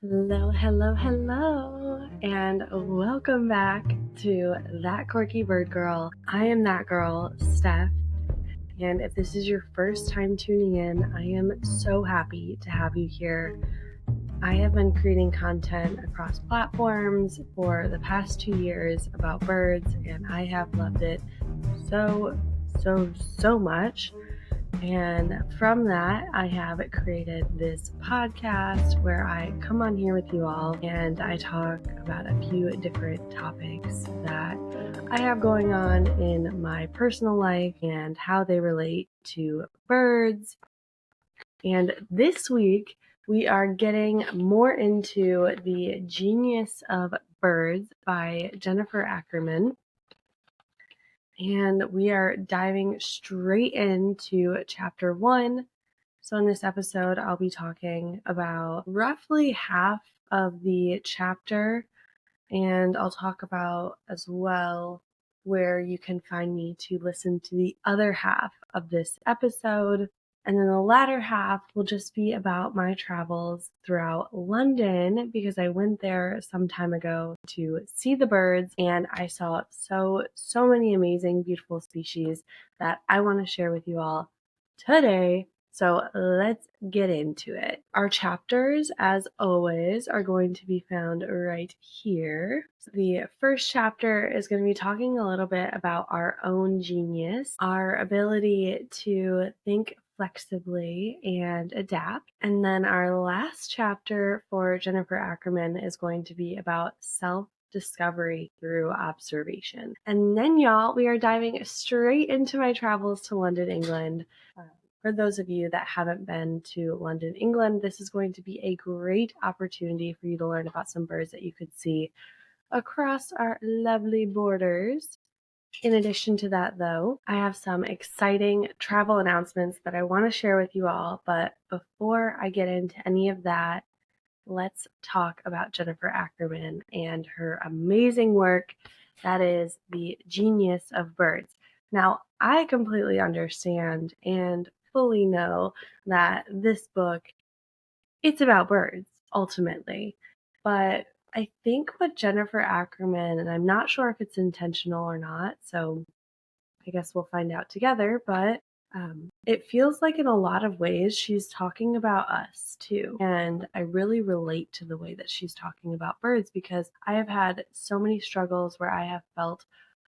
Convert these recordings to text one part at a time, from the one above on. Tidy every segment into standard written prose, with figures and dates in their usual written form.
Hello, hello, hello, and welcome back to That Quirky Bird Girl. I am that girl, Steph, and if this is your first time tuning in, I am so happy to have you here. I have been creating content across platforms for the past 2 years about birds, and I have loved it so much. And from that, I have created this podcast where I come on here with you all and I talk about a few different topics that I have going on in my personal life and how they relate to birds. And this week, we are getting more into The Genius of Birds by Jennifer Ackerman. And we are diving straight into chapter 1. So in this episode, I'll be talking about roughly half of the chapter, and I'll talk about as well where you can find me to listen to the other half of this episode. And then the latter half will just be about my travels throughout London because I went there some time ago to see the birds and I saw so many amazing, beautiful species that I want to share with you all today. So let's get into it. Our chapters, as always, are going to be found right here. The first chapter is going to be talking a little bit about our own genius, our ability to think flexibly and adapt. And then our last chapter for Jennifer Ackerman is going to be about self-discovery through observation. And then, y'all, we are diving straight into my travels to London, England. For those of you that haven't been to London, England, this is going to be a great opportunity for you to learn about some birds that you could see across our lovely borders. In addition to that, though, I have some exciting travel announcements that I want to share with you all. But before I get into any of that, let's talk about Jennifer Ackerman and her amazing work that is The Genius of Birds. Now, I completely understand and fully know that this book, it's about birds, ultimately. But I think what Jennifer Ackerman, and I'm not sure if it's intentional or not, so I guess we'll find out together, but it feels like in a lot of ways she's talking about us too. And I really relate to the way that she's talking about birds because I have had so many struggles where I have felt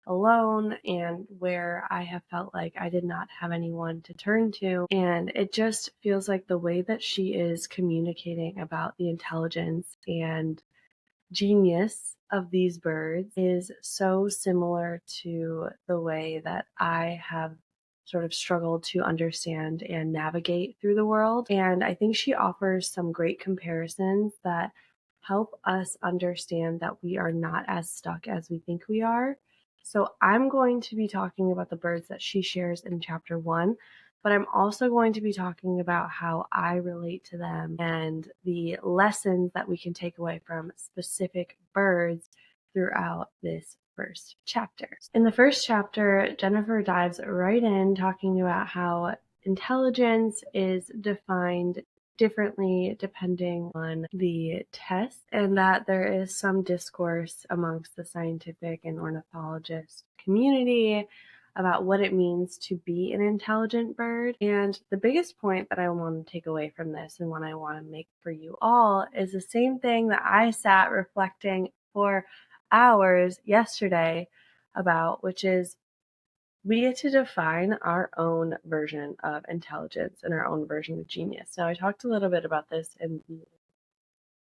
alone and where I have felt like I did not have anyone to turn to. And it just feels like the way that she is communicating about the intelligence and genius of these birds is so similar to the way that I have sort of struggled to understand and navigate through the world. And I think she offers some great comparisons that help us understand that we are not as stuck as we think we are. So I'm going to be talking about the birds that she shares in chapter 1, but I'm also going to be talking about how I relate to them and the lessons that we can take away from specific birds throughout this first chapter. In the first chapter, Jennifer dives right in talking about how intelligence is defined differently depending on the test, and that there is some discourse amongst the scientific and ornithologist community about what it means to be an intelligent bird. And the biggest point that I want to take away from this and what I want to make for you all is the same thing that I sat reflecting for hours yesterday about, which is we get to define our own version of intelligence and our own version of genius. Now, I talked a little bit about this in the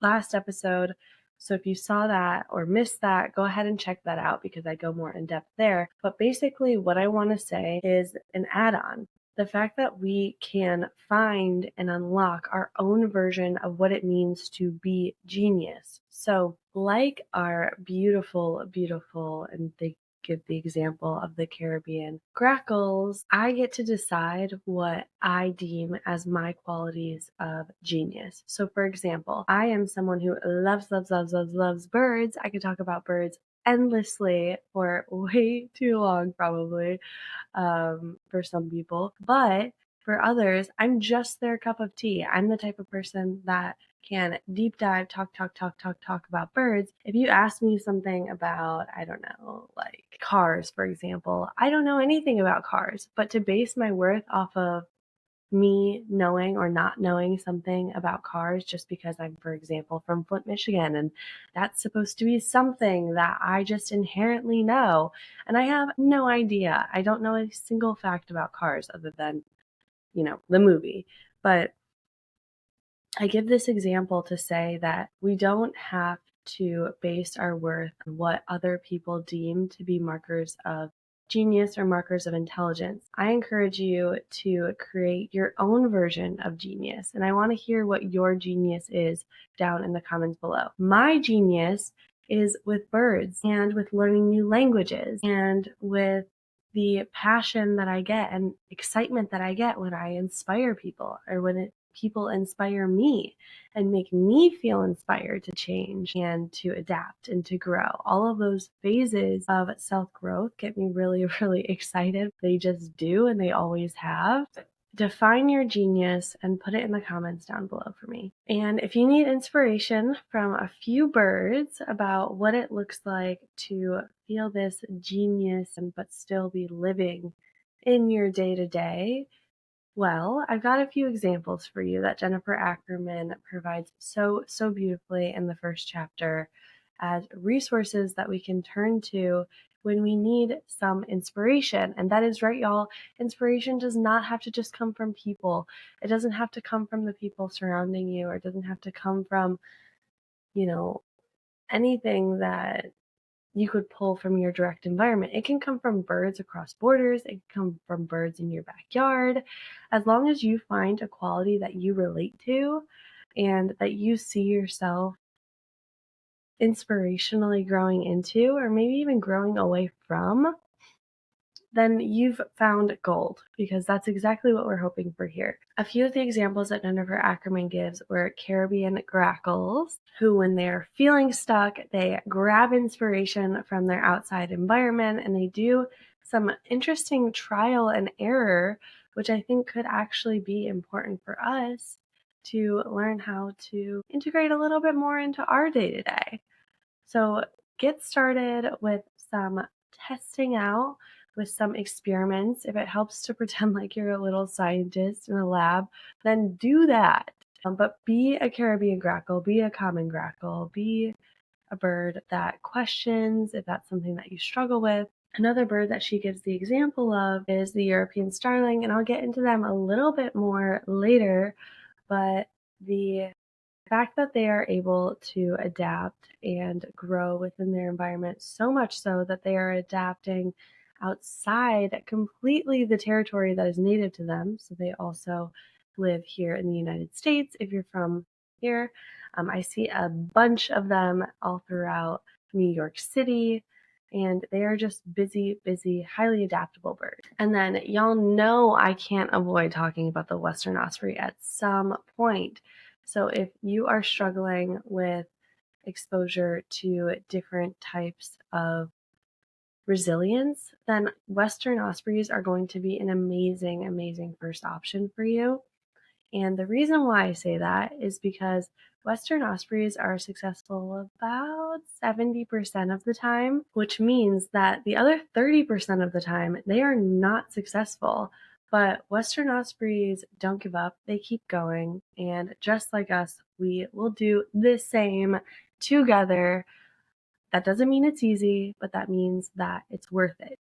last episode, so if you saw that or missed that, go ahead and check that out because I go more in depth there. But basically, what I want to say is an add-on. The fact that we can find and unlock our own version of what it means to be genius. So, like our beautiful, and they give the example of the Caribbean Grackles, I get to decide what I deem as my qualities of genius. So for example, I am someone who loves birds. I could talk about birds endlessly for way too long, probably, for some people. But for others, I'm just their cup of tea. I'm the type of person that can deep dive, talk about birds. If you ask me something about, I don't know, like cars, for example, I don't know anything about cars, but to base my worth off of me knowing or not knowing something about cars just because I'm, for example, from Flint, Michigan, and that's supposed to be something that I just inherently know. And I have no idea. I don't know a single fact about cars other than, the movie. But I give this example to say that we don't have to base our worth on what other people deem to be markers of genius or markers of intelligence. I encourage you to create your own version of genius, and I want to hear what your genius is down in the comments below. My genius is with birds and with learning new languages and with the passion that I get and excitement that I get when I inspire people or when people inspire me and make me feel inspired to change and to adapt and to grow. All of those phases of self-growth get me really, really excited. They just do, and they always have. Define your genius and put it in the comments down below for me. And if you need inspiration from a few birds about what it looks like to feel this genius but still be living in your day-to-day, well, I've got a few examples for you that Jennifer Ackerman provides so beautifully in the first chapter as resources that we can turn to when we need some inspiration. And that is right, y'all. Inspiration does not have to just come from people. It doesn't have to come from the people surrounding you, or it doesn't have to come from, anything that you could pull from your direct environment. It can come from birds across borders. It can come from birds in your backyard. As long as you find a quality that you relate to and that you see yourself inspirationally growing into, or maybe even growing away from, then you've found gold, because that's exactly what we're hoping for here. A few of the examples that Jennifer Ackerman gives were Caribbean Grackles, who when they're feeling stuck, they grab inspiration from their outside environment and they do some interesting trial and error, which I think could actually be important for us to learn how to integrate a little bit more into our day-to-day. So get started with some testing out, with some experiments. If it helps to pretend like you're a little scientist in a lab, then do that. But be a Caribbean grackle, be a common grackle, be a bird that questions if that's something that you struggle with. Another bird that she gives the example of is the European starling, and I'll get into them a little bit more later, but the fact that they are able to adapt and grow within their environment, so much so that they are adapting outside completely the territory that is native to them. So they also live here in the United States. If you're from here, I see a bunch of them all throughout New York City, and they are just busy, highly adaptable birds. And then y'all know I can't avoid talking about the Western Osprey at some point. So if you are struggling with exposure to different types of resilience, then Western Ospreys are going to be an amazing first option for you. And the reason why I say that is because Western Ospreys are successful about 70% of the time, which means that the other 30% of the time, they are not successful. But Western Ospreys don't give up, they keep going, and just like us, we will do the same together. That doesn't mean it's easy, but that means that it's worth it.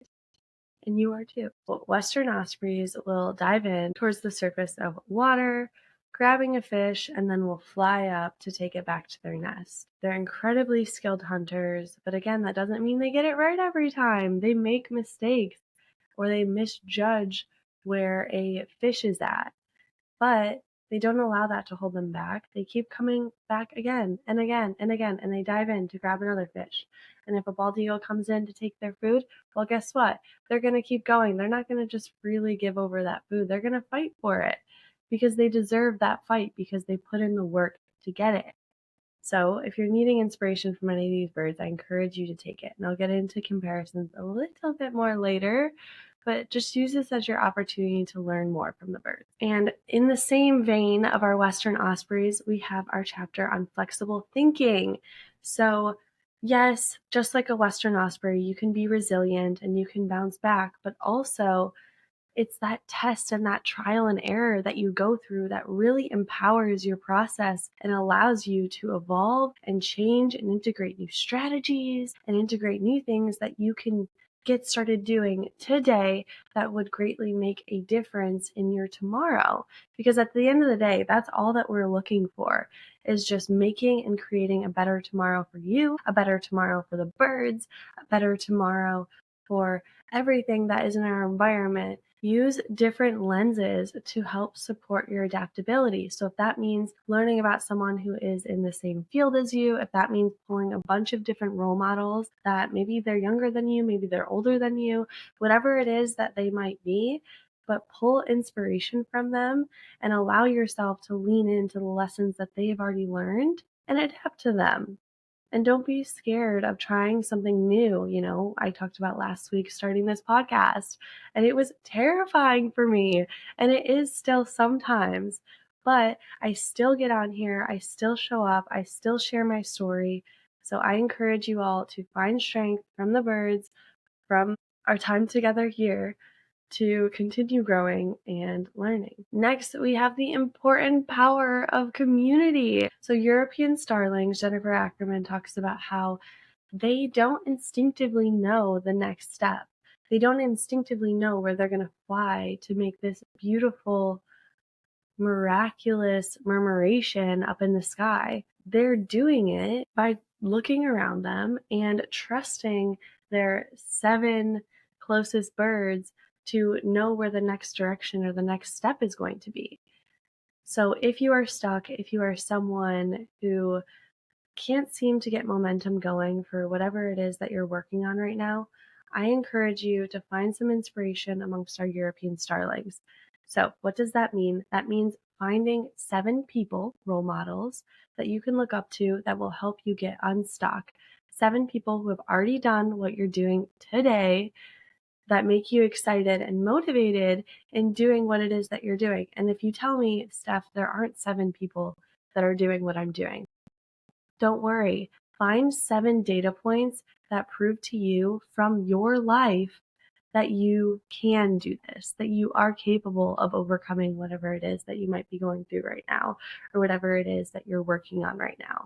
And you are too. Western Ospreys will dive in towards the surface of water, grabbing a fish, and then will fly up to take it back to their nest. They're incredibly skilled hunters, but again, that doesn't mean they get it right every time. They make mistakes or they misjudge where a fish is at. But they don't allow that to hold them back. They keep coming back again and again and again, and they dive in to grab another fish. And if a bald eagle comes in to take their food, well, guess what? They're going to keep going. They're not going to just freely give over that food. They're going to fight for it because they deserve that fight, because they put in the work to get it. So if you're needing inspiration from any of these birds, I encourage you to take it. And I'll get into comparisons a little bit more later. but just use this as your opportunity to learn more from the birds. And in the same vein of our Western Ospreys, we have our chapter on flexible thinking. So yes, just like a Western Osprey, you can be resilient and you can bounce back, but also it's that test and that trial and error that you go through that really empowers your process and allows you to evolve and change and integrate new strategies and integrate new things that you can get started doing today that would greatly make a difference in your tomorrow. Because at the end of the day, that's all that we're looking for, is just making and creating a better tomorrow for you, a better tomorrow for the birds, a better tomorrow for everything that is in our environment. Use different lenses to help support your adaptability. So if that means learning about someone who is in the same field as you, if that means pulling a bunch of different role models that maybe they're younger than you, maybe they're older than you, whatever it is that they might be, but pull inspiration from them and allow yourself to lean into the lessons that they've already learned and adapt to them. And don't be scared of trying something new. You know, I talked about last week starting this podcast, and it was terrifying for me, and it is still sometimes, but I still get on here, I still show up, I still share my story. So I encourage you all to find strength from the birds, from our time together here, to continue growing and learning. Next, we have the important power of community. So European starlings, Jennifer Ackerman talks about how they don't instinctively know the next step. They don't instinctively know where they're going to fly to make this beautiful, miraculous murmuration up in the sky. They're doing it by looking around them and trusting their 7 closest birds to know where the next direction or the next step is going to be. So if you are stuck, if you are someone who can't seem to get momentum going for whatever it is that you're working on right now, I encourage you to find some inspiration amongst our European starlings. So what does that mean? That means finding 7 people, role models, that you can look up to that will help you get unstuck. 7 people who have already done what you're doing today that make you excited and motivated in doing what it is that you're doing. And if you tell me, Steph, there aren't 7 people that are doing what I'm doing, don't worry. Find 7 data points that prove to you from your life that you can do this, that you are capable of overcoming whatever it is that you might be going through right now, or whatever it is that you're working on right now.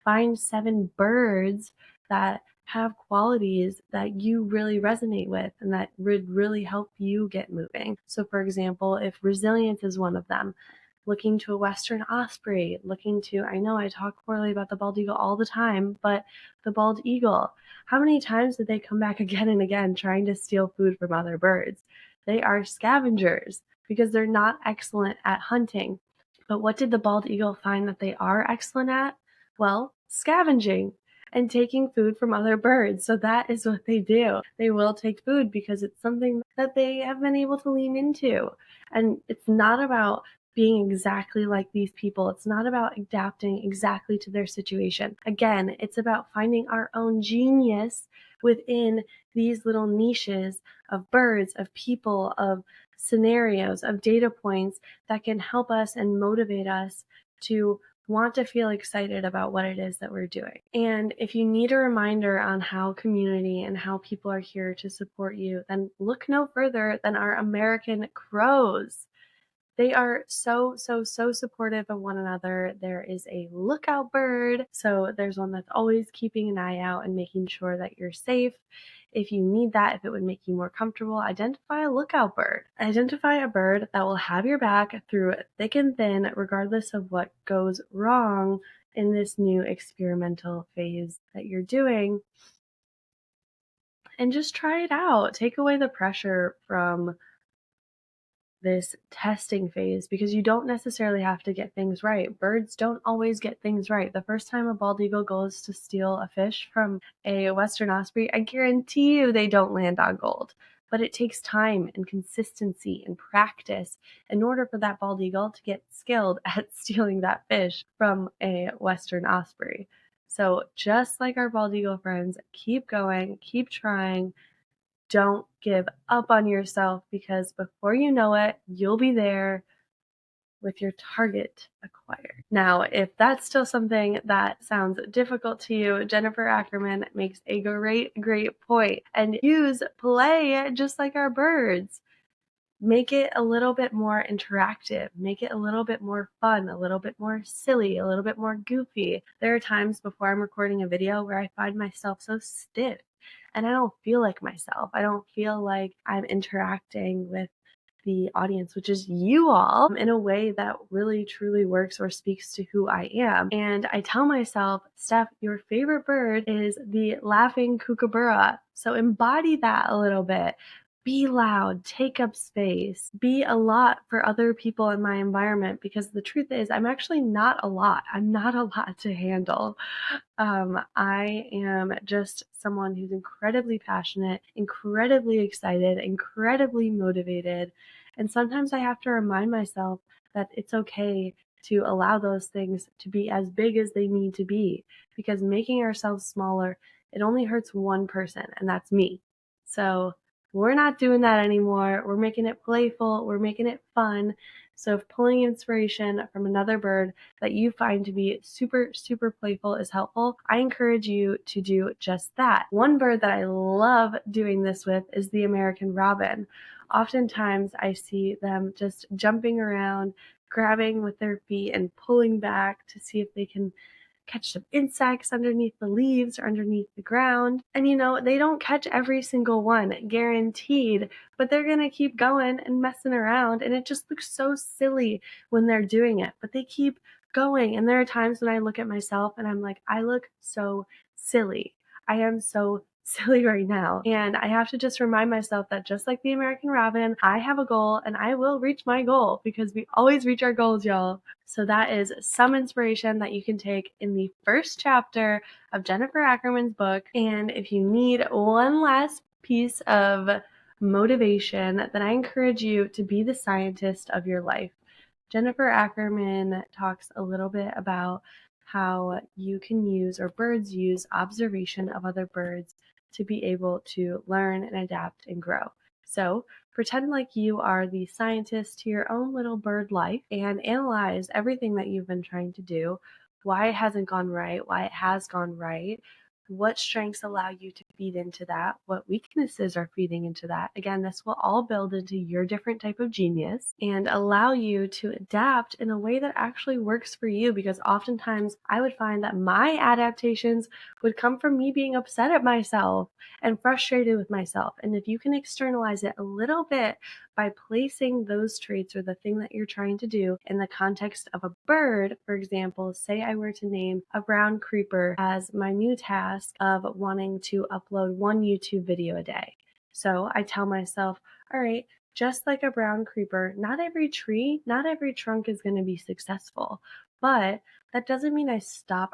Find 7 birds that have qualities that you really resonate with and that would really help you get moving. So for example, if resilience is one of them, looking to a Western Osprey, looking to, I know I talk poorly about the bald eagle all the time, but the bald eagle, how many times did they come back again and again trying to steal food from other birds? They are scavengers because they're not excellent at hunting. But what did the bald eagle find that they are excellent at? Well, scavenging and taking food from other birds. So that is what they do. They will take food because it's something that they have been able to lean into. And it's not about being exactly like these people. It's not about adapting exactly to their situation. Again, it's about finding our own genius within these little niches of birds, of people, of scenarios, of data points that can help us and motivate us to want to feel excited about what it is that we're doing. And if you need a reminder on how community and how people are here to support you, then look no further than our American crows. They are so supportive of one another. There is a lookout bird, so there's one that's always keeping an eye out and making sure that you're safe. If you need that, if it would make you more comfortable, identify a lookout bird. Identify a bird that will have your back through thick and thin, regardless of what goes wrong in this new experimental phase that you're doing. And just try it out. Take away the pressure from this testing phase because you don't necessarily have to get things right. Birds don't always get things right. The first time a bald eagle goes to steal a fish from a Western Osprey, I guarantee you they don't land on gold. But it takes time and consistency and practice in order for that bald eagle to get skilled at stealing that fish from a Western Osprey. So just like our bald eagle friends, keep going, keep trying, don't give up on yourself, because before you know it, you'll be there with your target acquired. Now, if that's still something that sounds difficult to you, Jennifer Ackerman makes a great point. And use play just like our birds. Make it a little bit more interactive, make it a little bit more fun, a little bit more silly, a little bit more goofy. There are times before I'm recording a video where I find myself so stiff and I don't feel like myself. I don't feel like I'm interacting with the audience, which is you all, in a way that really truly works or speaks to who I am. And I tell myself, Steph, your favorite bird is the laughing kookaburra. So embody that a little bit. Be loud, take up space, be a lot for other people in my environment, because the truth is, I'm actually not a lot. I'm not a lot to handle. I am just someone who's incredibly passionate, incredibly excited, incredibly motivated. And sometimes I have to remind myself that it's okay to allow those things to be as big as they need to be, because making ourselves smaller, it only hurts one person, and that's me. So we're not doing that anymore. We're making it playful. We're making it fun. So if pulling inspiration from another bird that you find to be super, super playful is helpful, I encourage you to do just that. One bird that I love doing this with is the American robin. Oftentimes I see them just jumping around, grabbing with their feet and pulling back to see if they can catch some insects underneath the leaves or underneath the ground. And they don't catch every single one, guaranteed, but they're going to keep going and messing around. And it just looks so silly when they're doing it, but they keep going. And there are times when I look at myself and I'm like, I look so silly. I am so silly right now. And I have to just remind myself that just like the American robin, I have a goal and I will reach my goal, because we always reach our goals, y'all. So that is some inspiration that you can take in the first chapter of Jennifer Ackerman's book. And if you need one last piece of motivation, then I encourage you to be the scientist of your life. Jennifer Ackerman talks a little bit about how you can use, or birds use, observation of other birds to be able to learn and adapt and grow. So pretend like you are the scientist to your own little bird life and analyze everything that you've been trying to do, why it hasn't gone right, why it has gone right, what strengths allow you to feed into that, what weaknesses are feeding into that. Again, this will all build into your different type of genius and allow you to adapt in a way that actually works for you, because oftentimes I would find that my adaptations would come from me being upset at myself and frustrated with myself. And if you can externalize it a little bit by placing those traits or the thing that you're trying to do in the context of a bird, for example, say I were to name a brown creeper as my new task of wanting to upload one YouTube video a day. So I tell myself, all right, just like a brown creeper, not every tree, not every trunk is going to be successful, but that doesn't mean I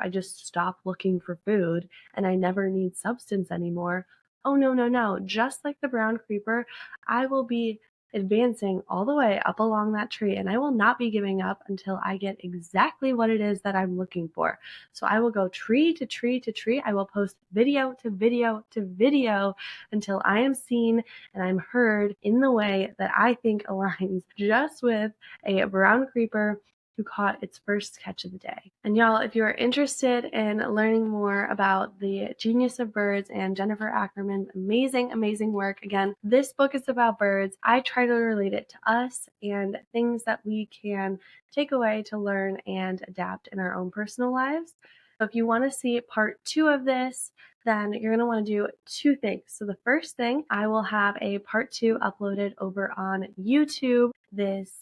just stop looking for food and I never need substance anymore. Oh, no. Just like the brown creeper, I will be advancing all the way up along that tree, and I will not be giving up until I get exactly what it is that I'm looking for. So I will go tree to tree to tree. I will post video to video to video until I am seen and I'm heard in the way that I think aligns just with a brown creeper who caught its first catch of the day. And y'all, if you are interested in learning more about the genius of birds and Jennifer Ackerman's amazing work, again, this book is about birds. I try to relate it to us and things that we can take away to learn and adapt in our own personal lives. So if you want to see part 2 of this, then you're going to want to do 2 things. So the first thing, I will have a part 2 uploaded over on YouTube. This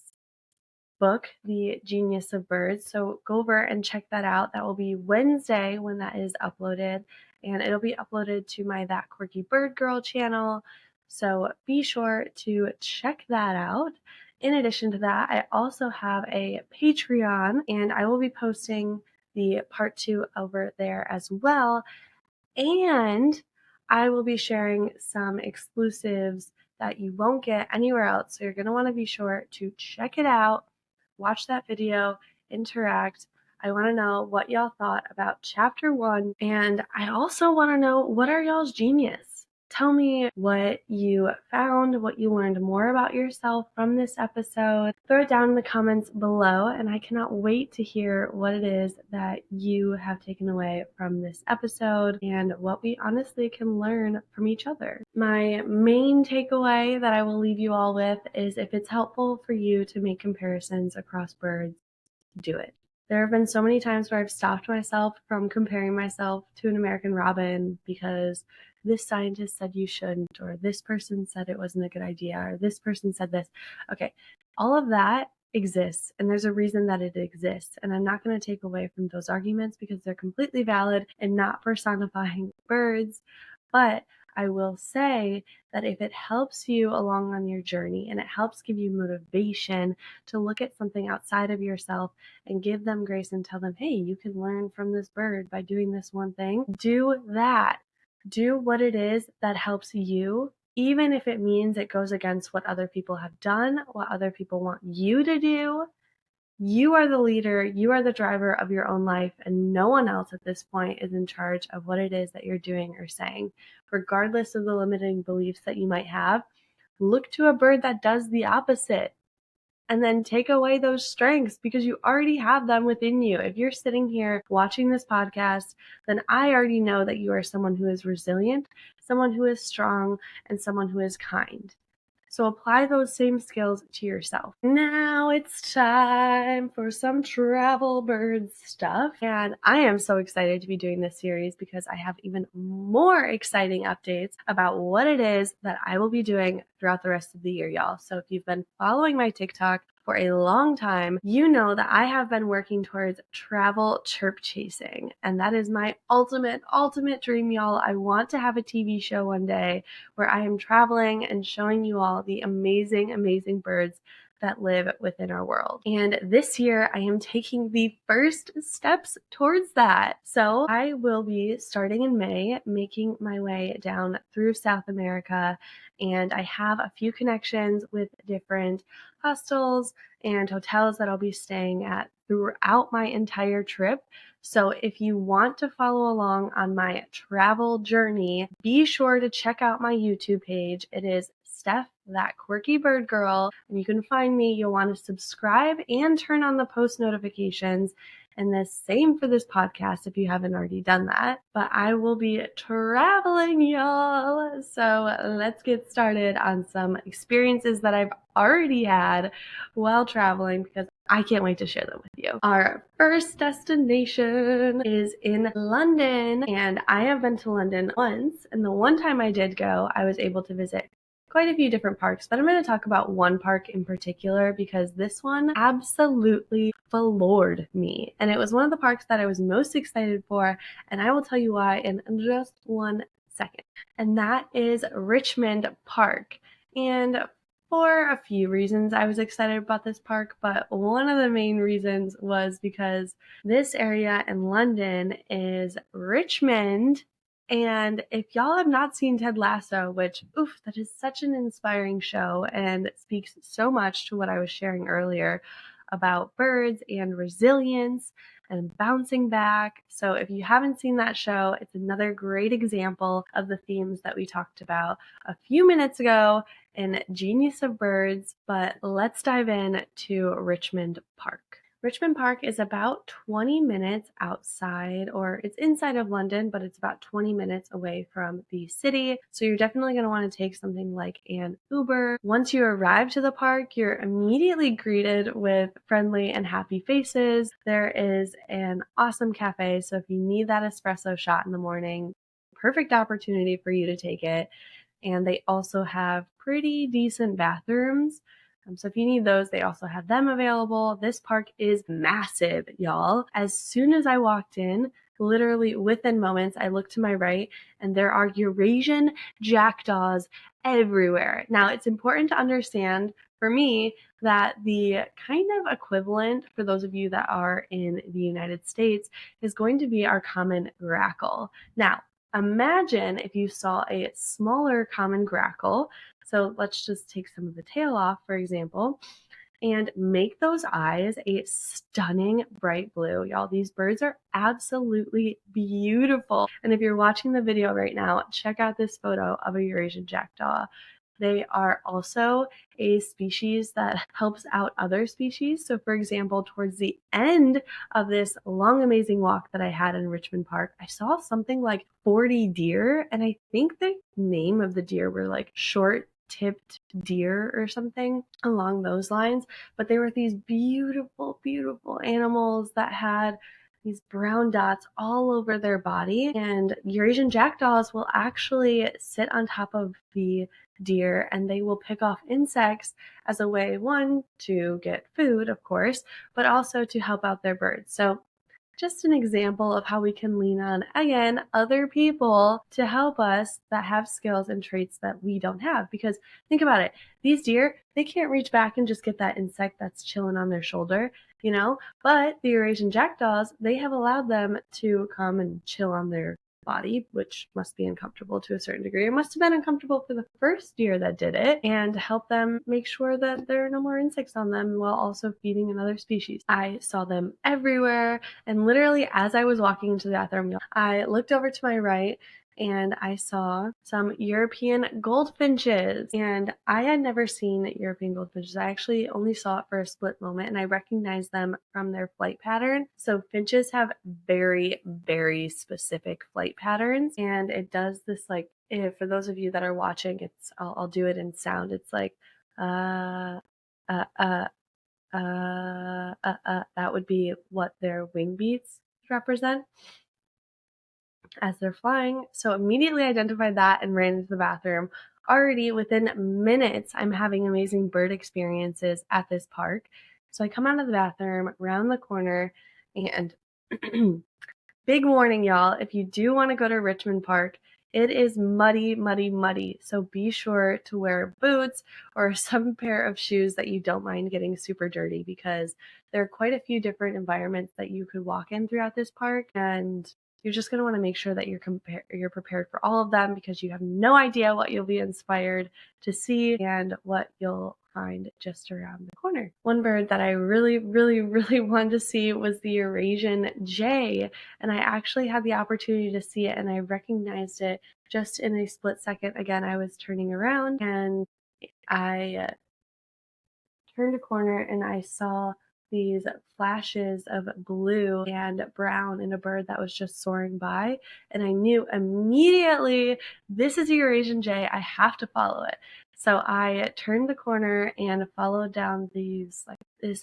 book, The Genius of Birds. So go over and check that out. That will be Wednesday when that is uploaded, and it'll be uploaded to my That Quirky Bird Girl channel. So be sure to check that out. In addition to that, I also have a Patreon, and I will be posting the part 2 over there as well. And I will be sharing some exclusives that you won't get anywhere else. So you're going to want to be sure to check it out, watch that video, interact. I want to know what y'all thought about chapter 1. And I also want to know, what are y'all's genius? Tell me what you found, what you learned more about yourself from this episode. Throw it down in the comments below, and I cannot wait to hear what it is that you have taken away from this episode and what we honestly can learn from each other. My main takeaway that I will leave you all with is if it's helpful for you to make comparisons across birds, do it. There have been so many times where I've stopped myself from comparing myself to an American robin because this scientist said you shouldn't, or this person said it wasn't a good idea, or this person said this. Okay, all of that exists, and there's a reason that it exists. And I'm not going to take away from those arguments because they're completely valid and not personifying birds. But I will say that if it helps you along on your journey and it helps give you motivation to look at something outside of yourself and give them grace and tell them, hey, you can learn from this bird by doing this one thing, do that. Do what it is that helps you, even if it means it goes against what other people have done, what other people want you to do. You are the leader, you are the driver of your own life, and no one else at this point is in charge of what it is that you're doing or saying. Regardless of the limiting beliefs that you might have, look to a bird that does the opposite and then take away those strengths because you already have them within you. If you're sitting here watching this podcast, then I already know that you are someone who is resilient, someone who is strong, and someone who is kind. So apply those same skills to yourself. Now it's time for some travel bird stuff. And I am so excited to be doing this series because I have even more exciting updates about what it is that I will be doing throughout the rest of the year, y'all. So if you've been following my TikTok for a long time, you know that I have been working towards travel chirp chasing. And that is my ultimate dream, y'all. I want to have a TV show one day where I am traveling and showing you all the amazing birds that live within our world. And this year I am taking the first steps towards that. So I will be starting in May, making my way down through South America. And I have a few connections with different hostels and hotels that I'll be staying at throughout my entire trip. So if you want to follow along on my travel journey, be sure to check out my YouTube page. It is That Quirky Bird Girl, and you can find me. You'll want to subscribe and turn on the post notifications. And the same for this podcast if you haven't already done that. But I will be traveling, y'all. So let's get started on some experiences that I've already had while traveling because I can't wait to share them with you. Our first destination is in London, and I have been to London once. And the one time I did go, I was able to visit quite a few different parks, but I'm going to talk about one park in particular because this one absolutely floored me. And it was one of the parks that I was most excited for, and I will tell you why in just 1 second. And that is Richmond Park. And for a few reasons I was excited about this park, but one of the main reasons was because this area in London is Richmond. And if y'all have not seen Ted Lasso, which, that is such an inspiring show and speaks so much to what I was sharing earlier about birds and resilience and bouncing back. So if you haven't seen that show, it's another great example of the themes that we talked about a few minutes ago in Genius of Birds. But let's dive in to Richmond Park. Richmond Park is about 20 minutes outside, or it's inside of London, but it's about 20 minutes away from the city. So you're definitely going to want to take something like an Uber. Once you arrive to the park, you're immediately greeted with friendly and happy faces. There is an awesome cafe. So if you need that espresso shot in the morning, perfect opportunity for you to take it. And they also have pretty decent bathrooms. So if you need those, they also have them available. This park is massive, y'all. As soon as I walked in, literally within moments, I looked to my right and there are Eurasian jackdaws everywhere. Now, it's important to understand for me that the kind of equivalent for those of you that are in the United States is going to be our common grackle. Now, imagine if you saw a smaller common grackle. So let's just take some of the tail off, for example. and make those eyes a stunning bright blue. Y'all, these birds are absolutely beautiful. And if you're watching the video right now, check out this photo of a Eurasian jackdaw. They are also a species that helps out other species. So for example, towards the end of this long, amazing walk that I had in Richmond Park, I saw something like 40 deer. And I think the name of the deer were like short-tipped deer or something along those lines. But they were these beautiful, beautiful animals that had these brown dots all over their body. And Eurasian jackdaws will actually sit on top of the deer and they will pick off insects as a way, one, to get food, of course, but also to help out their birds. So just an example of how we can lean on, again, other people to help us that have skills and traits that we don't have. Because think about it, these deer, they can't reach back and just get that insect that's chilling on their shoulder, but the Eurasian jackdaws, they have allowed them to come and chill on their body, which must be uncomfortable to a certain degree. It must have been uncomfortable for the first deer that did it, and help them make sure that there are no more insects on them while also feeding another species. I saw them everywhere, and literally as I was walking into the bathroom, I looked over to my right and I saw some European goldfinches. And I had never seen European goldfinches. I actually only saw it for a split moment, and I recognized them from their flight pattern. So finches have very, very specific flight patterns, and it does this for those of you that are watching, I'll do it in sound. It's like uh uh uh that would be what their wing beats represent as they're flying. So immediately identified that and ran into the bathroom. Already within minutes, I'm having amazing bird experiences at this park. So I come out of the bathroom, round the corner, and big warning, y'all, if you do want to go to Richmond Park, it is muddy, muddy, muddy. So be sure to wear boots or some pair of shoes that you don't mind getting super dirty, because there are quite a few different environments that you could walk in throughout this park, and you're just going to want to make sure that you're prepared for all of them, because you have no idea what you'll be inspired to see and what you'll find just around the corner. One bird that I really, really, really wanted to see was the Eurasian Jay, and I actually had the opportunity to see it, and I recognized it just in a split second. Again, I was turning around and I turned a corner and I saw these flashes of blue and brown in a bird that was just soaring by, and I knew immediately, this is a Eurasian Jay, I have to follow it. So I turned the corner and followed down this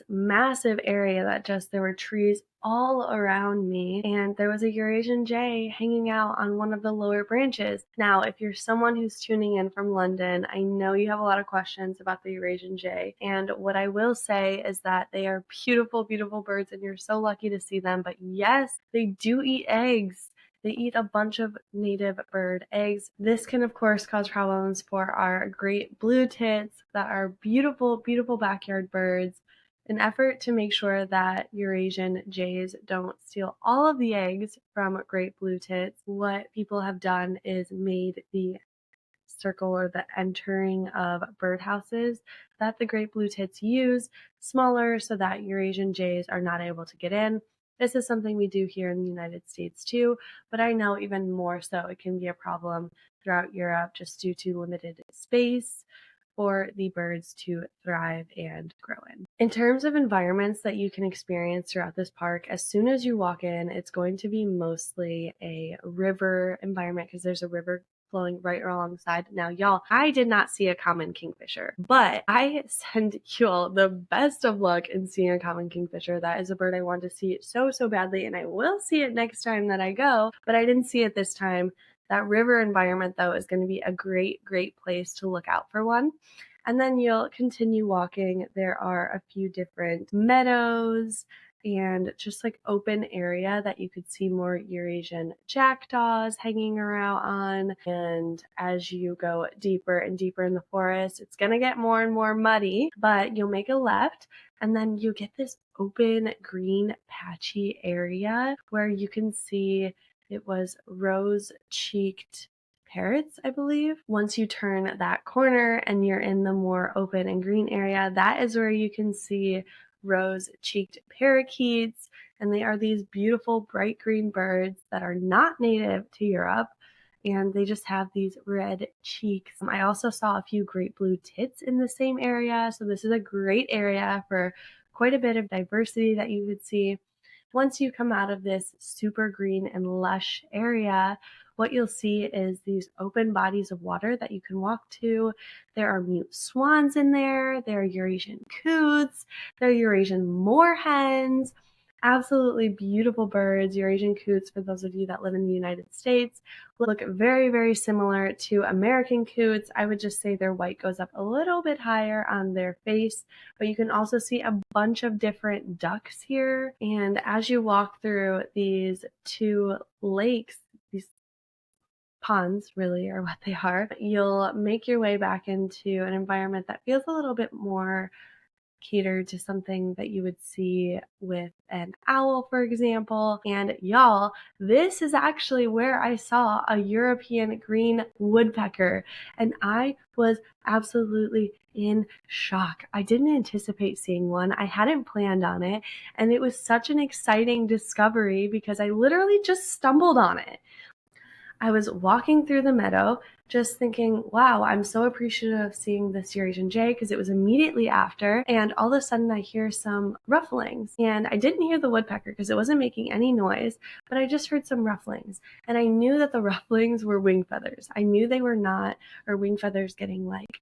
massive area that there were trees all around me, and there was a Eurasian Jay hanging out on one of the lower branches. Now, if you're someone who's tuning in from London, I know you have a lot of questions about the Eurasian Jay, and what I will say is that they are beautiful, beautiful birds, and you're so lucky to see them. But yes, they do eat eggs. They eat a bunch of native bird eggs. This can, of course, cause problems for our great blue tits that are beautiful, beautiful backyard birds. An effort to make sure that Eurasian jays don't steal all of the eggs from great blue tits, what people have done is made the circle or the entering of birdhouses that the great blue tits use smaller so that Eurasian jays are not able to get in. This is something we do here in the United States too, but I know even more so it can be a problem throughout Europe just due to limited space for the birds to thrive and grow in. In terms of environments that you can experience throughout this park, as soon as you walk in, it's going to be mostly a river environment because there's a river flowing right alongside. Now, y'all, I did not see a common kingfisher, but I send you all the best of luck in seeing a common kingfisher. That is a bird I want to see so, so badly, and I will see it next time that I go, but I didn't see it this time. That river environment, though, is going to be a great, great place to look out for one. And then you'll continue walking. There are a few different meadows and just open area that you could see more Eurasian jackdaws hanging around on. And as you go deeper and deeper in the forest, it's going to get more and more muddy, but you'll make a left and then you get this open green patchy area where you can see it was rose-cheeked parrots, I believe. Once you turn that corner and you're in the more open and green area, that is where you can see rose-cheeked parakeets, and they are these beautiful bright green birds that are not native to Europe, and they just have these red cheeks. I also saw a few great blue tits in the same area, so this is a great area for quite a bit of diversity that you could see. Once you come out of this super green and lush area, what you'll see is these open bodies of water that you can walk to. There are mute swans in there. There are Eurasian coots. There are Eurasian moorhens. Absolutely beautiful birds. Eurasian coots, for those of you that live in the United States, look very, very similar to American coots. I would just say their white goes up a little bit higher on their face, but you can also see a bunch of different ducks here. And as you walk through these two lakes, these ponds really are what they are, you'll make your way back into an environment that feels a little bit more catered to something that you would see with an owl, for example. And y'all, this is actually where I saw a European green woodpecker, and I was absolutely in shock. I didn't anticipate seeing one. I hadn't planned on it, and it was such an exciting discovery because I literally just stumbled on it. I was walking through the meadow just thinking, wow, I'm so appreciative of seeing this Eurasian Jay, because it was immediately after, and all of a sudden I hear some rufflings, and I didn't hear the woodpecker because it wasn't making any noise, but I just heard some rufflings, and I knew that the rufflings were wing feathers. I knew they were not, or wing feathers getting like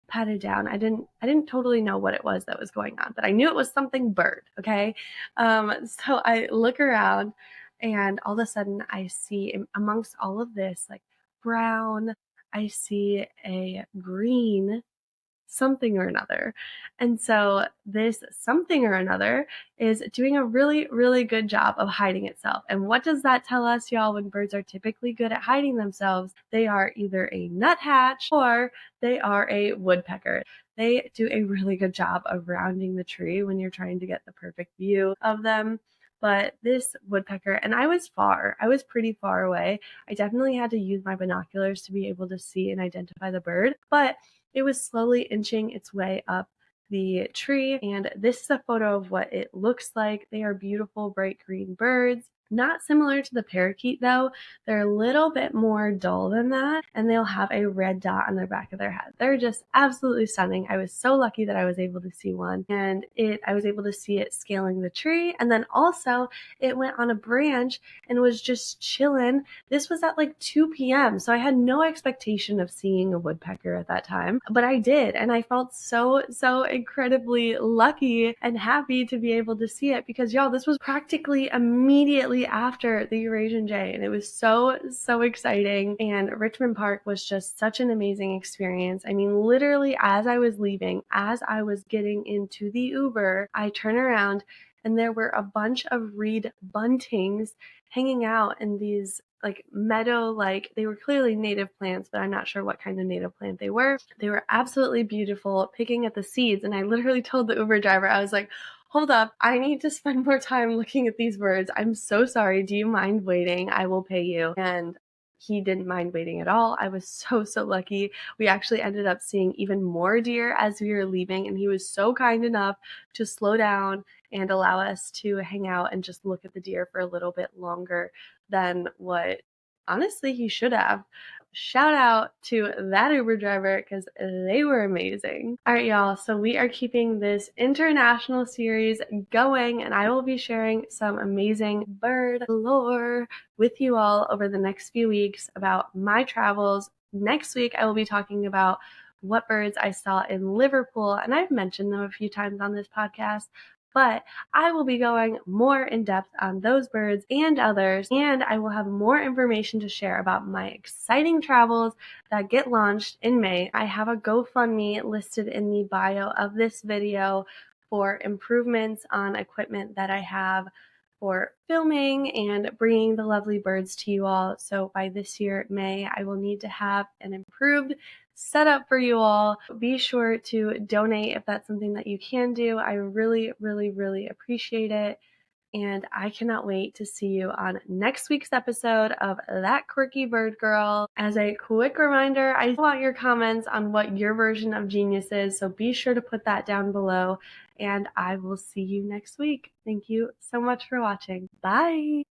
patted down. I didn't totally know what it was that was going on, but I knew it was something bird, okay? So I look around, and all of a sudden I see amongst all of this like brown, I see a green something or another. And so this something or another is doing a really, really good job of hiding itself. And what does that tell us, y'all? When birds are typically good at hiding themselves, they are either a nuthatch or they are a woodpecker. They do a really good job of rounding the tree when you're trying to get the perfect view of them. But this woodpecker, and I was pretty far away. I definitely had to use my binoculars to be able to see and identify the bird, but it was slowly inching its way up the tree, and this is a photo of what it looks like. They are beautiful, bright green birds. Not similar to the parakeet though. They're a little bit more dull than that, and they'll have a red dot on the back of their head. They're just absolutely stunning. I was so lucky that I was able to see one, and I was able to see it scaling the tree, and then also it went on a branch and was just chilling. This was at like 2 p.m., so I had no expectation of seeing a woodpecker at that time, but I did, and I felt so incredibly lucky and happy to be able to see it, because y'all, this was practically immediately after the Eurasian Jay, and it was so exciting. And Richmond Park was just such an amazing experience. I mean, literally as I was leaving, as I was getting into the Uber, I turn around and there were a bunch of reed buntings hanging out in these like meadow, like they were clearly native plants, but I'm not sure what kind of native plant they were. They were absolutely beautiful, picking at the seeds. And I literally told the Uber driver, I was like, hold up, I need to spend more time looking at these birds. I'm so sorry. Do you mind waiting? I will pay you. And he didn't mind waiting at all. I was so lucky. We actually ended up seeing even more deer as we were leaving, and he was so kind enough to slow down and allow us to hang out and just look at the deer for a little bit longer than what honestly he should have. Shout out to that Uber driver, because they were amazing. All right, y'all. So we are keeping this international series going, and I will be sharing some amazing bird lore with you all over the next few weeks about my travels. Next week, I will be talking about what birds I saw in Liverpool, and I've mentioned them a few times on this podcast, but I will be going more in depth on those birds and others, and I will have more information to share about my exciting travels that get launched in May. I have a GoFundMe listed in the bio of this video for improvements on equipment that I have for filming and bringing the lovely birds to you all. So by this year, May, I will need to have an improved setup for you all. Be sure to donate if that's something that you can do. I really appreciate it. And I cannot wait to see you on next week's episode of That Quirky Bird Girl. As a quick reminder, I want your comments on what your version of genius is, so be sure to put that down below, and I will see you next week. Thank you so much for watching. Bye!